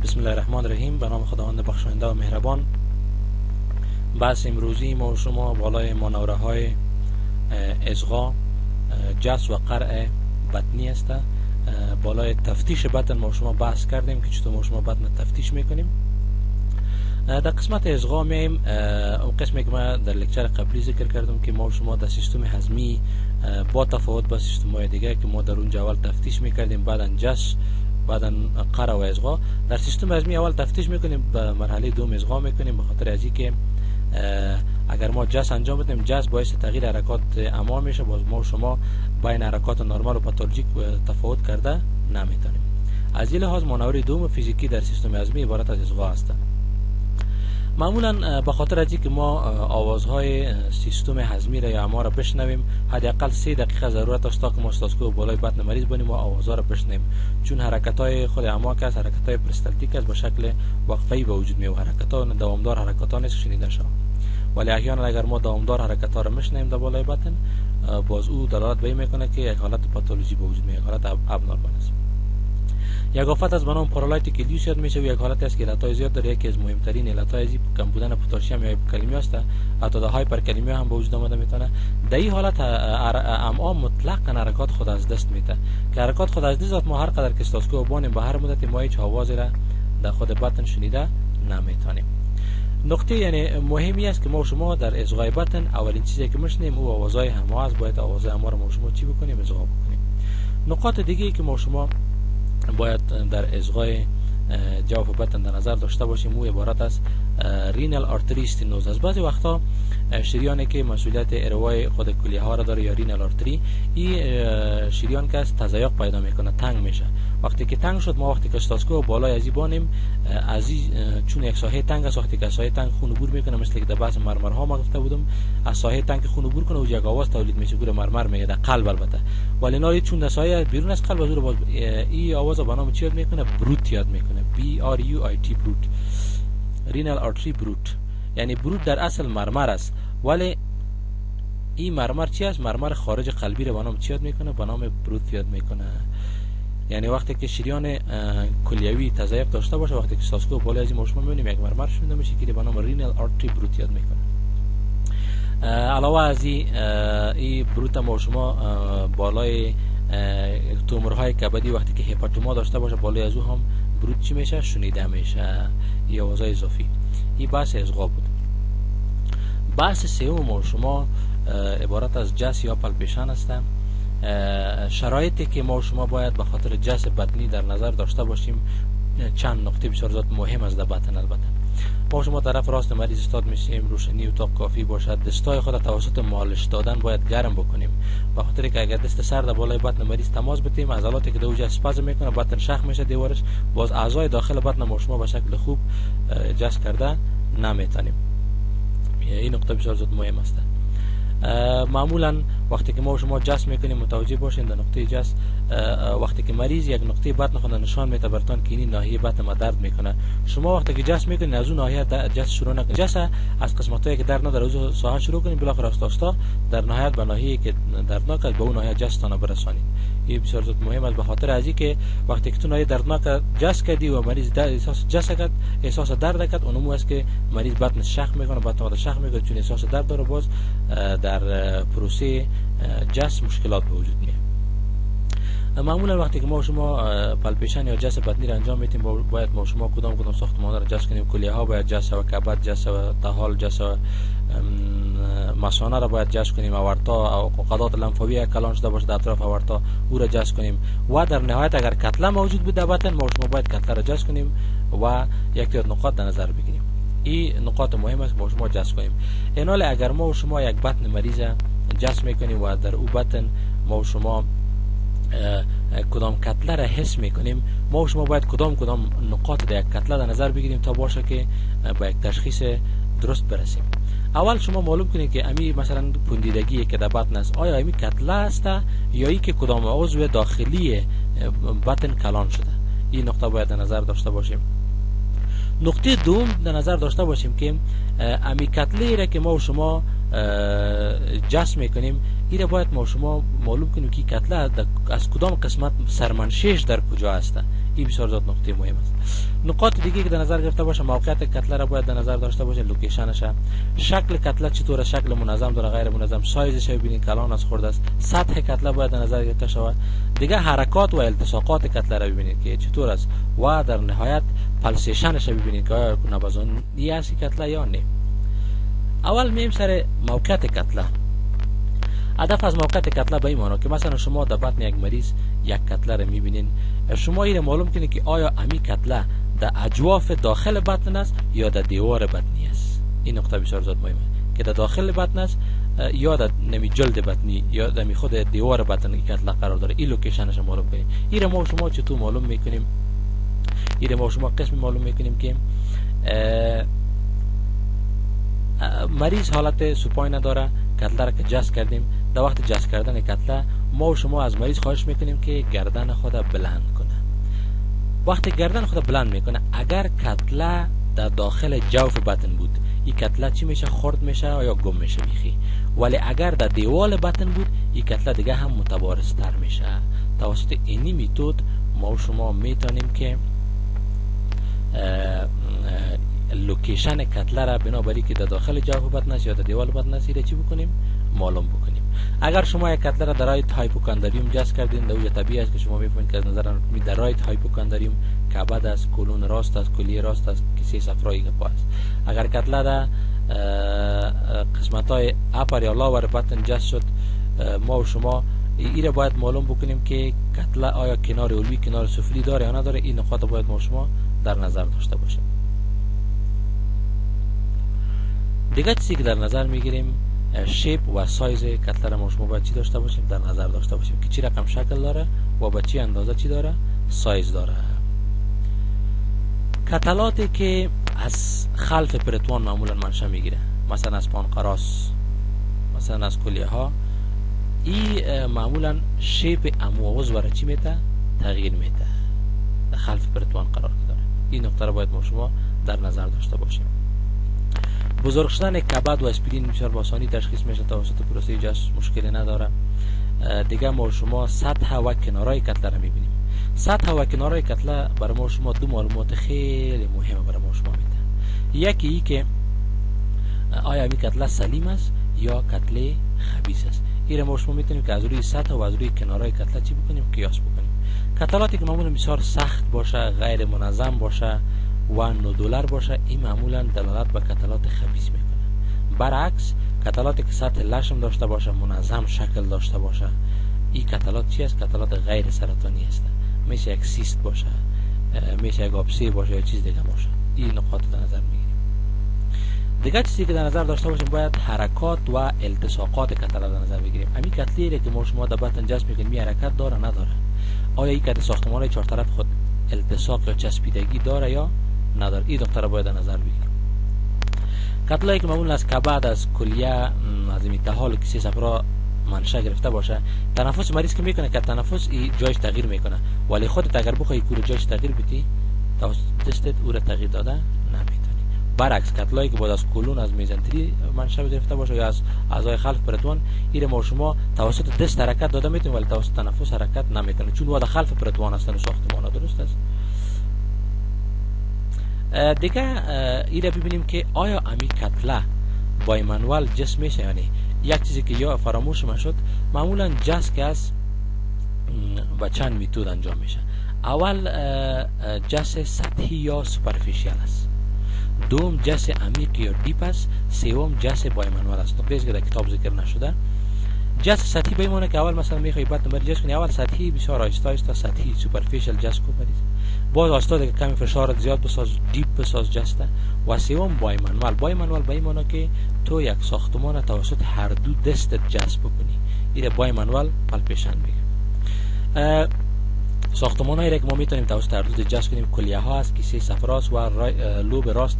بسم الله الرحمن الرحیم. به نام خداوند بخشاینده و مهربان. بحث امروزی ما و شما بالای مانوره های اصغا، جس و قرع بطنی است. بالای تفتیش بطن ما و شما بحث کردیم که چطور ما و شما بطن تفتیش میکنیم. در قسمت اصغا میایم اون قسمی که ما در لکچر قبلی ذکر کردم که ما و شما در سیستم هضمی با تفاوت با سیستم های دیگه که ما در اونجا اول تفتیش میکردیم، بعدا جس، بعدا قرع و اصغا. در سیستم هضمی اول تفتیش میکنیم، به مرحله دوم اصغا میکنیم، به خاطر از اینکه اگر ما جس انجام بدیم، جس باعث تغییر حرکات اما میشه. باز ما و شما بین حرکات نرمال و پاتولوژیک تفاوت کرده نمیتونیم. از این لحاظ مانور دوم فیزیکی در سیستم هضمی عبارت از اصغا است. معمولا به خاطر از اینکه ما آوازهای سیستم هضمی را یا اما را بشنویم، حداقل 3 دقیقه ضرورت است تا که ما استاتوسکوپ بالای بطن مریض بانیم و آوازها را بشنویم، چون حرکت‌های خود اما که حرکت‌های پریستالتیک است، به شکل وقفه‌ای به وجود میاد. حرکت‌ها دوامدار حرکت‌ها نیست شنیده شود، ولی احیانا اگر ما دوامدار حرکت‌ها را میشنویم در بالای بطن، باز او دلالت به این میکنه که یک حالت پاتولوژی به وجود میاد، حالت ابنورمال است. یک آفت از بنام پارالایتیک الیوس یاد میشه و یک حالت است که علتهای زیاد داره. یکی از مهمترین علتهای ازی کم بودن پتاسیم یا هایپوکالیمی است، حتی در هایپرکالیمی هم به وجود آمده میتونه. در این حالت امعا مطلقاً حرکات خود از دست میده که حرکات خود از دست ما هر قدر که استاتوسکوپ بانیم به هر مدت ما هیچ آوازی را در خود بطن شنیده نمیتونیم. نکته یعنی مهمی است که ما و شما در اصغای بطن اولین چیزی که میشنیم او آوازهای همه است. باید آوازهای همه را ما و شما چی بکنیم؟ اصغا بکنیم. نکات دیگه که ما و شما باید در اصغای جوف بطن در نظر داشته باشیم او عبارت از رینال آرتری استینوز است. بعضی وقتا شریانی که مسئولیت اروای خود کلیه ها را داره یا رینال آرتری، این شریان که است تضایق پیدا میکنه، تنگ میشه. وقتی که تنگ شد، ما وقتی که استاتوسکوپ بالای ازی بانیم، ازی چون یک ساحه تنگ است، وقتی که ساحه تنگ خون عبور میکنه، مثل که در بحث مرمرها ما گفته بودم، از ساحه تنگ خون عبور کنه و یک آواز تولید میشه، گوره مرمر میگه در قلب البته، ولی ناری چون در ساحه بیرون از قلب زور باز این آواز به نام چی یاد میکنه؟ بروت یاد میکنه. BRUT بروت، رینال آرتری بروت. یعنی بروت در اصل مرمر است، ولی این مرمر چی است؟ مرمر خارج قلبی رو به نام چی یاد میکنه؟ به نام بروت یاد میکنه. یعنی وقتی که شریان کلیوی تضایق داشته باشه، وقتی که استاتوسکوپ بالای از این ما میبینیم یک مرمر شنیده میشه که به نام رینال آرتری بروت یاد میکنه. علاوه از این بروت ما شما بالای تومورهای کبدی وقتی که هپاتوما داشته باشه، بالای از او هم بروت چی میشه؟ شنیده میشه. این آوازهای اضافی. این بحث اصغا بود. بحث سوم ما شما عبارت از جس یا پالپیشن است. شرایطی که ما شما باید به خاطر جس بطنی در نظر داشته باشیم، چند نقطه بسیار زیاد مهم است در بطن. البته ما شما طرف راست مریض استاد میشیم، روشنی اتاق کافی باشد، دستای خود توسط مالش دادن باید گرم بکنیم، به خاطر که اگر دست سرد بالای بطن مریض تماس بدیم، عضلاتی که در اونجا اسپازم میکنه، بطن شخ میشه دیوارش، باز اعضای داخل بطن ما شما به شکل خوب جس کرده نمیتونیم. این نقطه بسیار زیاد مهم است. معمولا وقتی که ما شما جس میکنیم متوجه باشین در نقطه جس، وقتی که مریض یک نقطه بطن خود نشان میده برتان که این ناحیه بطن ما درد میکنه، شما وقتی که جس میکنین از اون ناحیه جس شروع نکنید. جس از قسمتایی که درد نداره از اون ساحه شروع کنید، بالاخره آستا در نهایت به ناحیه‌ای که دردناک است به اون ناحیه جس تان برسانید. این بسیار زیاد مهم است، به خاطر از اینکه وقتی که تو ناحیه دردناک جس کردی و مریض احساس جس کرد، احساس درد کرد، اونمو است که مریض بطن شخ میکنه، بطن شخ میکنه، چون احساس درد داره، باز در پروسه جس مشکلات به وجود میاد. معمولا وقتی که ما شما پالپیشن یا جس بطنی را انجام میدیم، باید ما شما کدام ساختمان را جس کنیم. کلیه ها باید جس و کبد جس و طحال جس و مثانه را باید جس کنیم. آورتا و قدات لنفاوی کلان شده باشه در اطراف آورتا، او را جس کنیم. و در نهایت اگر کتله موجود بود در بطن، ما شما باید کتله را جس کنیم و یک تعداد نقاط در نظر بگیریم. این نقاط مهم است ما شما جس کنیم. اینال اگر ما شما یک بطن مریض جس میکنیم و در او بطن ما شما کدام کتله را حس میکنیم، ما شما باید کدام نقاط در یک کتله در نظر بگیریم تا باشه که با یک تشخیص درست برسیم. اول شما معلوم کنید که امی مثلا پوندیدگی که در بطن است، آیا امی کتله است یا ای که کدام عضو داخلی بطن کلان شده. این نقطه باید در نظر داشته باشیم. نقطه دوم در نظر داشته باشیم که امی کتله را که ما و شما جس میکنیم این باید ما شما معلوم کنیم که کتله از کدام قسمت سرمنشیش در کجا هست. این بسیار زیاد نقطه مهم است. نقاط دیگه که در نظر گرفته باشه موقعیت کتله را باید در نظر داشته باشه، لوکیشنش، شکل کتله چطوره، شکل منظم داره غیر منظم، سایزش ببینید کلان از خورده است، سطح کتله باید در نظر گرفته شود، دیگه حرکات و التصاقات کتله را ببینید که چطور است و در نهایت پلسیشنش ببینید که آیا نبضانی است کتله یا نه. اول میم سر موقعیت کتله. هدف از موقعیت کتله به این معنی که مثلا شما در بطن یک مریض یک کتله را میبینین، شما این معلوم کنید که آیا امی کتله در اجواف داخل بطن است یا در دیوار بطنی است. این نقطه بسیار زیاد مهمه که در داخل بطن است یا در نمی جلد بطنی یا در خود دیوار بطنی کتله قرار داره. این لوکیشنش معلوم کنید. این ما شما چطور معلوم میکنیم؟ این ما شما قسم معلوم میکنیم که مریض حالت سوپای نداره، کتله را که جس کردیم، در وقت جس کردن کتله ما و شما از مریض خواهش میکنیم که گردن خود بلند کنه. وقتی گردن خود بلند میکنه، اگر کتله در داخل جوف بطن بود، این کتله چی میشه؟ خرد میشه یا گم میشه بیخی. ولی اگر در دیوال بطن بود، این کتله دیگه هم متبارزتر میشه. توسط اینی میتود ما و شما میتونیم که لوکیشن کتله را بنابراین که در داخل جوف بطن است یا در دیوال بطن است را چی بکنیم؟ معلوم بکنیم. اگر شما یک کتله را در رایت هایپوکاندریوم جس کردین، در اوج طبیعی است که شما می‌بینید که از نظر آناتومی در رایت هایپوکاندریوم کبد است، کلون راست است، کلیه راست است، کیسه صفرایی گپا است. اگر کتله در قسمت‌های اپر یا لاور بطن جس شد، ما و شما این را باید معلوم بکنیم که کتله آیا کنار علوی کنار سفلی داره یا نداره. این نقاط باید ما و شما در نظر داشته باشیم. دیگه چیزی که در نظر میگیریم شیپ و سایز کتله را ما شما باید چی داشته باشیم؟ در نظر داشته باشیم که چی رقم شکل داره و با چی اندازه چی داره؟ سایز داره. کتلاتی که از خلف پرتوان معمولا منشأ میگیره، مثلا از پانقراس، مثلا از کلیه ها، این معمولا شیپ امواوز برای چی میده؟ تغییر میده، در خلف پرتوان قرار داره. این نقطه را باید ما شما در نظر داشته باشیم. بزرگ شدن کبد و اسپرین بسیار با آسانی تشخیص میشه توسط پروسه جس، مشکلی نداره. دیگه ما شما سطح و کنارهای کتله را میبینیم. سطح و کنارهای کتله برای ما شما دو معلومات خیلی مهمه برای ما شما میده. یکی ای که آیا این کتله سلیم است یا کتله خبیث است. این ما شما میتونیم که از روی سطح و از روی کنارهای کتله چی بکنیم؟ قیاس بکنیم. کتلاتی که معمولا بسیار سخت باشه، غیر منظم باشه و نودولر باشه، این معمولا دلالت به کتلات خبیث میکنه. برعکس کتلاتی که سطح لشم داشته باشه، منظم شکل داشته باشه، این کتلات چی است؟ کتلات غیر سرطانی است. میشه یک سیست باشه، میشه یک آبسه باشه یا چیز دیگه باشه. این نقاط در نظر میگیریم. دیگه چیزی که در نظر داشته باشیم باید حرکات و التصاقات کتله در نظر بگیریم. همین کتله که ما شما در بطن جذب میکنیم، می حرکت داره نداره؟ آیا این کتله ساختمان چهار طرف خود التصاق یا چسبیدگی داره یا نداره؟ این نقطه را باید در نظر بگیریم. کتله‌ای که معمولا از کبد، از کلیه، از میتهال کیسه صفرا منشأ گرفته باشه، تنفس مریض که میکنه که تنفس جایش تغییر میکنه، ولی خودت اگر بخوای کور جایش تغییر بدی، دستت او را تغییر داده نمیتونی. برعکس کتله‌ای که بعد از کلون، از میزنتری منشأ گرفته باشه یا از اعضای خلف پرتوان، این ما شما توسط دست حرکت داده میتونی ولی توسط تنفس حرکت نمیکنه، چون بعد خلف پرتوان هستن ساختمان. درست است؟ دیگه این را ببینیم که آیا امی کتله بایمانوال جس میشه یا نه. یک چیزی که یا فراموش من شد، معمولا جس که از با چند میتود انجام میشه. اول جس سطحی یا سوپرفیشیال است، دوم جس عمیق یا دیپ است، سوم جس بایمانوال است. نکته‌ای که در کتاب ذکر نشده. جس سطحی بایمانه که اول مثلا میخوای بطن مریض جس کنی، اول سطحی بسیار آهسته آهسته سطحی سوپرفیشیال جس کو مریض، باز آهسته که کمی فشار زیاد بساز، دیپ بساز جسته. و سوم بایمانوال. بایمانوال به این معنی که تو یک ساختمان توسط هر دو دستت جذب بکنی. این بایمانوال پالپیشن میگه. ساختمانایی را که ما میتونیم توسط هر دو جذب کنیم کلیه ها است، کیسه صفراست و لوب راست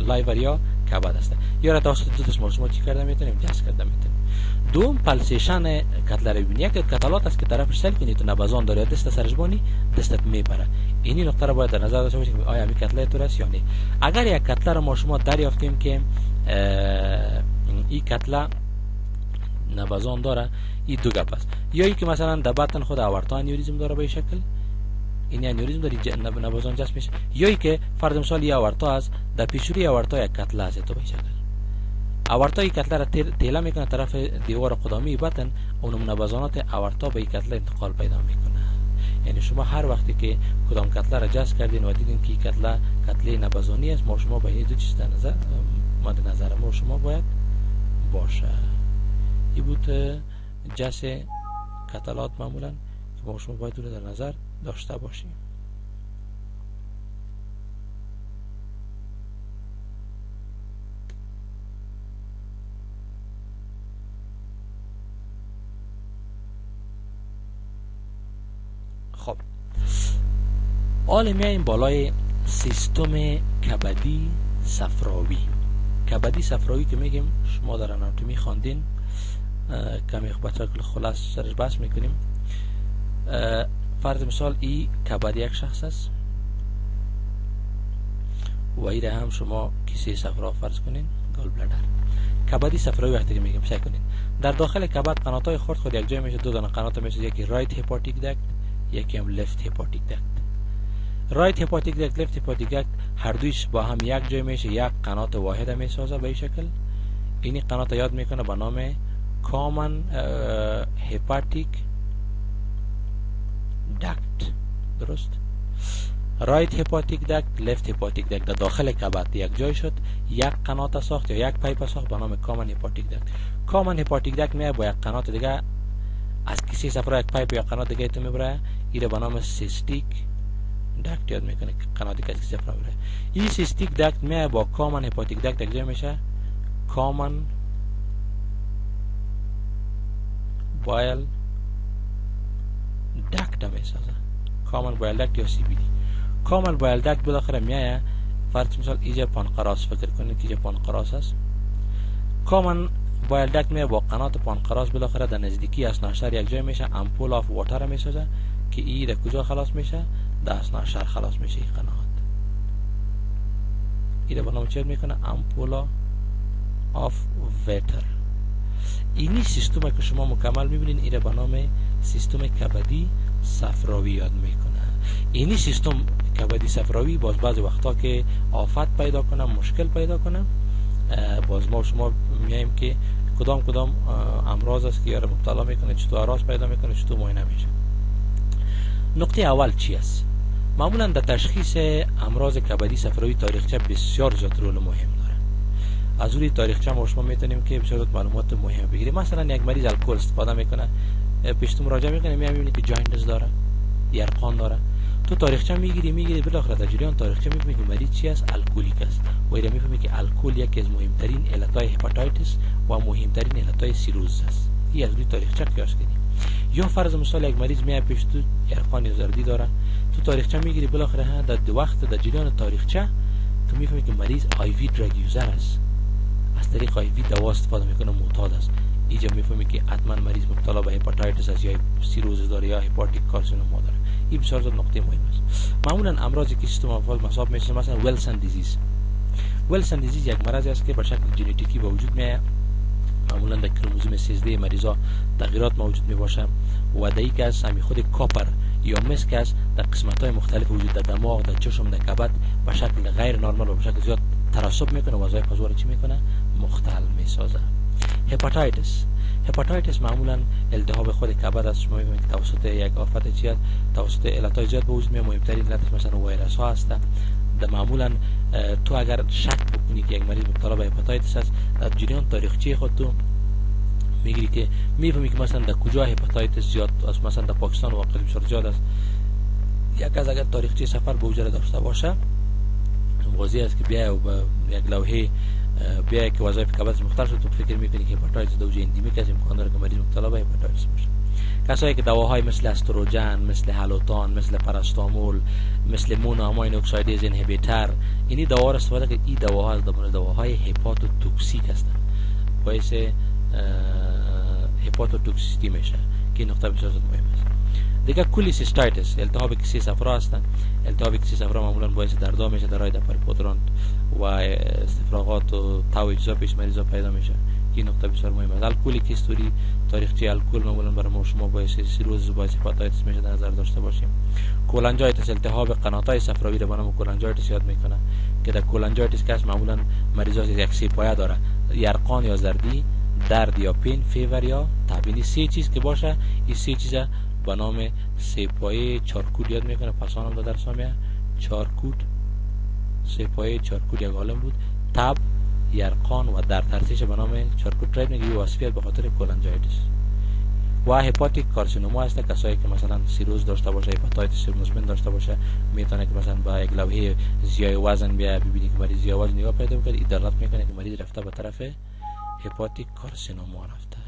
لایور یا کبد است. یا را توسط دو دست ما چی کرده میتونیم؟ جذب کرده میتونیم. دوم پلسیشن کتله رو ببینی. یک کتلات است که طرفش سل کنی تو نبضان داره، دست سرش بانی دستت میپره. اینی نقطه رو باید در نظر داشته باشیم که آیا می کتله تو است یا نه. اگر یک کتله رو ما شما دریافتیم که این کتله نبضان داره، این دو گپ است. یا ای که مثلا در بطن خود آورتا انیوریزم داره به شکل، این انیوریزم داری نبضان جذب میشه. یا ای که فرض مثال یا آورتا است، در پیشوری آورتا یک کتله است تو به شکل آورتا این کتله را تیله میکنه طرف دیوار قدامی بطن، اونم نبضانات آورتا به این کتله انتقال پیدا میکنه. یعنی شما هر وقتی که کدام کتله را جذب کردین و دیدین که این کتله نبضانی است، ما شما به این دو چیز در نظر مد نظر ما شما باید باشه. این بود جس کتلات معمولا که ما شما باید در نظر داشته باشیم. خب حالا میایم بالای سیستم کبدی صفراوی. کبدی صفراوی که میگیم شما در آناتومی خواندین، کمی بچه خلاص سرش بحث میکنیم. فرض مثال ای کبد یک شخص است و ای هم شما کیسه صفرا فرض کنین، گال بلادر. کبدی صفراوی وقتی که میگیم سعی کنین در داخل کبد قناتای خود یک جای میشه، دو دانه قنات میشه، یکی رایت هپاتیک دکت، یکی هم لفت هپاتیک دکت. رایت هپاتیک دکت، لفت هپاتیک دکت هر دویش با هم یک جای میشه، یک قنات واحد میسازه به این شکل. اینی قنات یاد میکنه به نام کامن هپاتیک دکت. درست؟ رایت هپاتیک دکت، لفت هپاتیک دکت در داخل کبد یک جای شد، یک قنات ساخت یا یک پایپ ساخت به نام کامن هپاتیک دکت. کامن هپاتیک دکت میاد با یک قنات دیگه از کیسه صفرا یک پایپ یا قنات دیگه تو میبره، ایره به نام سیستیک دکت یاد میکنه که قناتی که از کیسه صفرا میبره. این سیستیک دکت میاد با کامن هپاتیک دکت یک جای میشه، کامن بایل دکت میسازه. کامن بایل دکت یا سی بی دی. کامن بایل دکت بالاخره میایه، فرض مثال اینجا پانقراس فکر کنید که اینجا پانقراس است. کامن بایل دکت میایه با قنات پانقراس بالاخره در نزدیکی اثناشر یک جای میشه، امپول آف واتر میسازه که این در کجا خلاص میشه؟ در اثناشر خلاص میشه. این قنات این به نام چی میکنه؟ امپول آف واتر. اینی سیستم که شما مکمل میبینین این به نام سیستم کبدی صفراوی یاد میکنه. اینی سیستم کبدی صفراوی باز بعض وقتا که آفت پیدا کنه، مشکل پیدا کنه، باز ما شما میایم که کدام امراض است که یاره مبتلا میکنه، چطور آراز پیدا میکنه، چطور معاینه میشه. نقطه اول چی است؟ معمولا در تشخیص امراض کبدی صفراوی تاریخچه بسیار زیاد رول مهم داره. از روی تاریخچه ما شما میتونیم که بسیار معلومات مهم بگیریم. مثلا یک مریض الکل استفاده میکنه، پیشتون مراجعه میکنه، میبینید که جاینتس داره، یرقان داره، تو تاریخچه میگیری بالاخره در جریان تاریخچه میفهمی که مریض چی است؟ الکلیک است. و اینا میفهمی که الکل یکی از مهمترین علتهای هپاتیتس و مهمترین علتهای سیروز است. این از روی تاریخچه قیاس کنی. یا فرض مثال یک مریض میاد پیش تو یرقان یا زردی داره، تو تاریخچه میگیری بالاخره در وقت در جریان تاریخچه تو میفهمی که مریض آی وی دراگ یوزر است، از طریق آی وی دوا استفاده میکنه، معتاد است. اینجا میفهمی که حتما مریض مبتلا به هپاتیتس است یا سیروز داره یا هپاتیک کارسینوما داره. این بسیار نقطه مهم است. معمولا امراضی که سیستم اول مصاب میشه، مثلا ویلسون دیزیز. ویلسون دیزیز یک مرضی است که به شکل ژنتیکی به وجود میاد. معمولا در کروموزوم 13 مریضا تغییرات موجود می باشه و در یک از همین خود کاپر یا مسک است در قسمت‌های مختلف وجود، در دماغ، در چشم، در کبد به شکل غیر نرمال و به شکل زیاد ترسب میکنه و وظایف پزوار چی میکنه؟ مختل میسازه. هپاتیتس معمولا التهاب خود کبد است. شما میبینید توسط یک آفت چی است؟ توسط علتهای زیاد به وجود میاد. مهمترین علت مثلا ویروس ها هست. در معمولا تو اگر شک بکنی که یک مریض مبتلا به هپاتیتس است، در جریان تاریخچه خود تو میگیری که میفهمی که مثلا در کجا هپاتیتس زیاد است. مثلا در پاکستان واقعا بسیار زیاد است. یک از اگر تاریخچه سفر به وجود داشته باشه، واضح است که بیا و با یک لوحه بیا که وظایف کبد مختلف شد، تو فکر میکنی که هپاتیتس دوجه اندیمیک است، امکان داره که مریض مبتلا به هپاتیتس باشه. کسایی که دواهای مثل استروژن، مثل هالوتان، مثل پاراستامول، مثل مونوامین اکسایدیز اینهیبیتر، اینی دوا را استفاده که این دواها از دواهای هپاتوتوکسیک هستند، باعث هپاتوتوکسیسیتی میشه که این نقطه بسیار مهم است. دیگه کولیسیستایتس، التهاب کیسه صفرا هستند. التهاب کیسه صفرا معمولا باعث درد میشه در راه پرپودرانت و استفراغات و تاو اجزا پیش مریضا پیدا میشه. این نکته بسیار مهم است. الکلی هیستوری، تاریخچه الکل معمولا برای ما شما باعث سیروز باعث هپاتیتس میشه در نظر داشته باشیم. کولانجایتیس التهاب قنات‌های صفراوی را به نام کولانجایتیس یاد میکنه که در کولانجایتیس کس معمولا مریضات یک سه پایه داره، یرقان یا زردی، درد یا پین، فیور یا تب. این سه چیز که باشه، این سه چیز به نام سه پایه چارکود یاد میکنه. پسان هم در سامیه چارکود، سه پایه چارکود یک عالم بود. تب، یرقان و درد ترسیش به نام چارکود تریب میگه وصفیت به خاطر کولانجایتیس. و هپاتیک کارسینوما هست، کسایی که مثلا سیروز داشته باشه، هپاتیتس مزمن داشته باشه، میتونه که مثلا با یک لوحه زیای وزن بیا ببینی که مریض زیای وزن نگاه پیدا کنه، این دلالت میکنه که مریض رفته به طرف هپاتیک کارسینوما رفته.